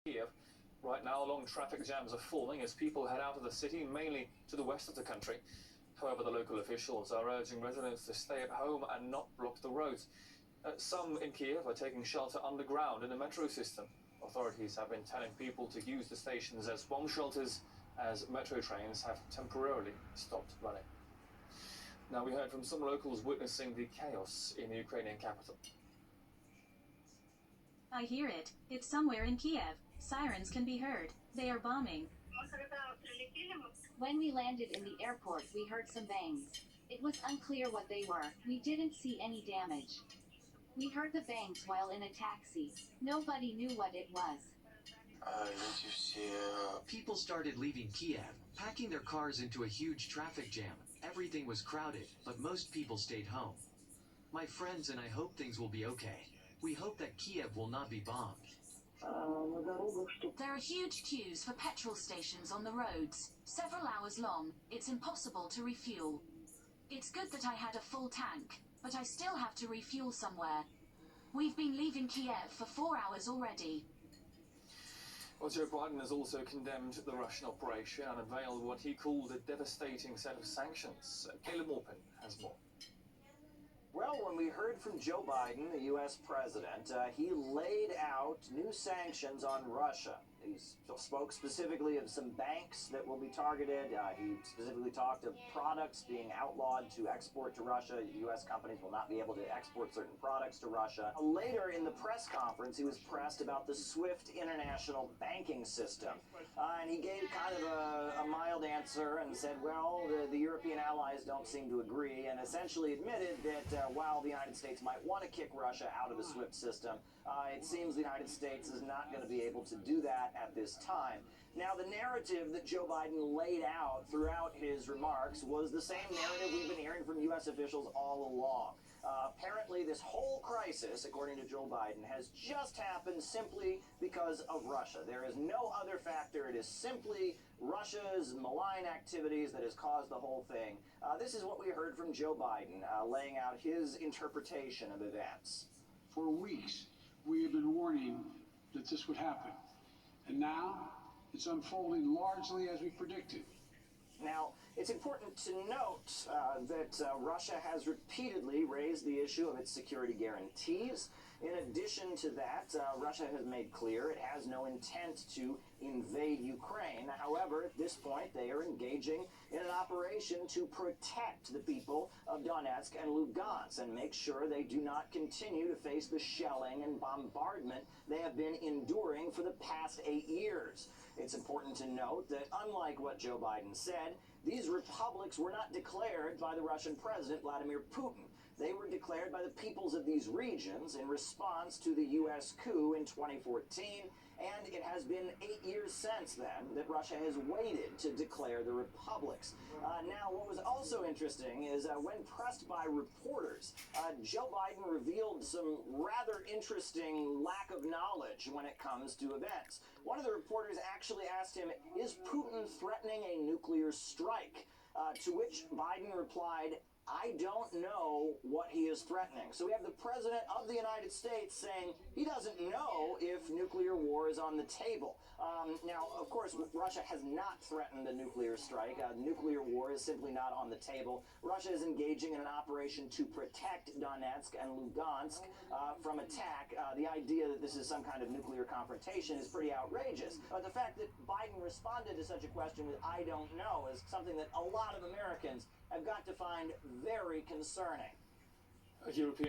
Kiev. Right now, long traffic jams are forming as people head out of the city, mainly to the west of the country. However, the local officials are urging residents to stay at home and not block the roads. Some in Kiev are taking shelter underground in the metro system. Authorities have been telling people to use the stations as bomb shelters, as metro trains have temporarily stopped running. Now, we heard from some locals witnessing the chaos in the Ukrainian capital. I hear it. It's somewhere in Kiev. Sirens can be heard. They are bombing. When we landed in the airport, we heard some bangs. It was unclear what they were. We didn't see any damage. We heard the bangs while in a taxi. Nobody knew what it was. People started leaving Kiev, packing their cars into a huge traffic jam. Everything was crowded, but most people stayed home. My friends and I hope things will be okay. We hope that Kiev will not be bombed. There are huge queues for petrol stations on the roads, several hours long. It's impossible to refuel. It's good that I had a full tank, but I still have to refuel somewhere. We've been leaving Kiev for 4 hours already. Well, Joe Biden has also condemned the Russian operation and unveiled what he called a devastating set of sanctions. Caleb Morpin has more. Well, when we heard from Joe Biden, the U.S. president, he laid out new sanctions on Russia. He spoke specifically of some banks that will be targeted. He specifically talked of products being outlawed to export to Russia. U.S. companies will not be able to export certain products to Russia. Later in the press conference, he was pressed about the SWIFT international banking system. And he gave kind of a mild answer and said, well, the European allies don't seem to agree, and essentially admitted that while the United States might want to kick Russia out of the SWIFT system, it seems the United States is not going to be able to do that at this time. Now, the narrative that Joe Biden laid out throughout his remarks was the same narrative we've been hearing from U.S. officials all along. Apparently, this whole crisis, according to Joe Biden, has just happened simply because of Russia. There is no other factor. It is simply Russia's malign activities that has caused the whole thing. This is what we heard from Joe Biden, laying out his interpretation of events. For weeks, we have been warning that this would happen. And now, it's unfolding largely as we predicted. Now, it's important to note that Russia has repeatedly raised the issue of its security guarantees. In addition to that, Russia has made clear it has no intent to invade Ukraine. However, at this point, they are engaging in an operation to protect the people of Donetsk and Lugansk and make sure they do not continue to face the shelling and bombardment they have been enduring for the past 8 years. It's important to note that unlike what Joe Biden said, these republics were not declared by the Russian president, Vladimir Putin. They were declared by the peoples of these regions in response to the U.S. coup in 2014, and it has been 8 years since then that Russia has waited to declare the republics. Now, what was also interesting is when pressed by reporters, Joe Biden revealed some rather interesting lack of knowledge when it comes to events. One of the reporters actually asked him, is Putin threatening a nuclear strike? To which Biden replied, I don't know what he is threatening. So we have the president of the United States saying he doesn't know if nuclear war is on the table. Now, of course, Russia has not threatened a nuclear strike. Nuclear war is simply not on the table. Russia is engaging in an operation to protect Donetsk and Lugansk from attack. The idea that this is some kind of nuclear confrontation is pretty outrageous. But the fact that Biden responded to such a question with I don't know is something that a lot of Americans have got to find very concerning. European